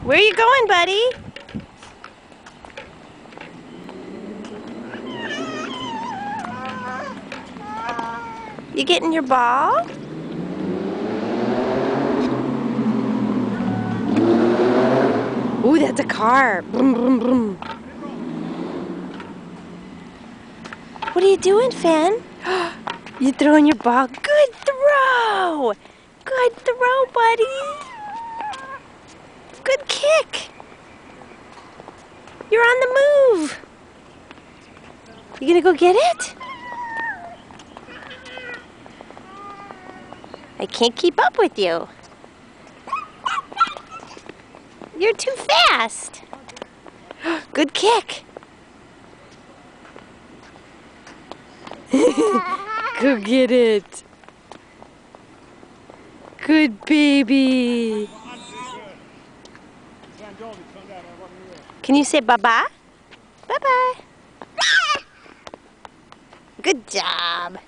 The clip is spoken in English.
Where are you going, buddy? You getting your ball? Ooh, that's a car. Vroom, vroom, vroom. What are you doing, Finn? You throwing your ball? Good throw! Good throw, buddy! Good kick! You're on the move! You gonna go get it? I can't keep up with you. You're too fast. Good kick. Go get it. Good baby. Can you say bye-bye? Bye-bye. Good job.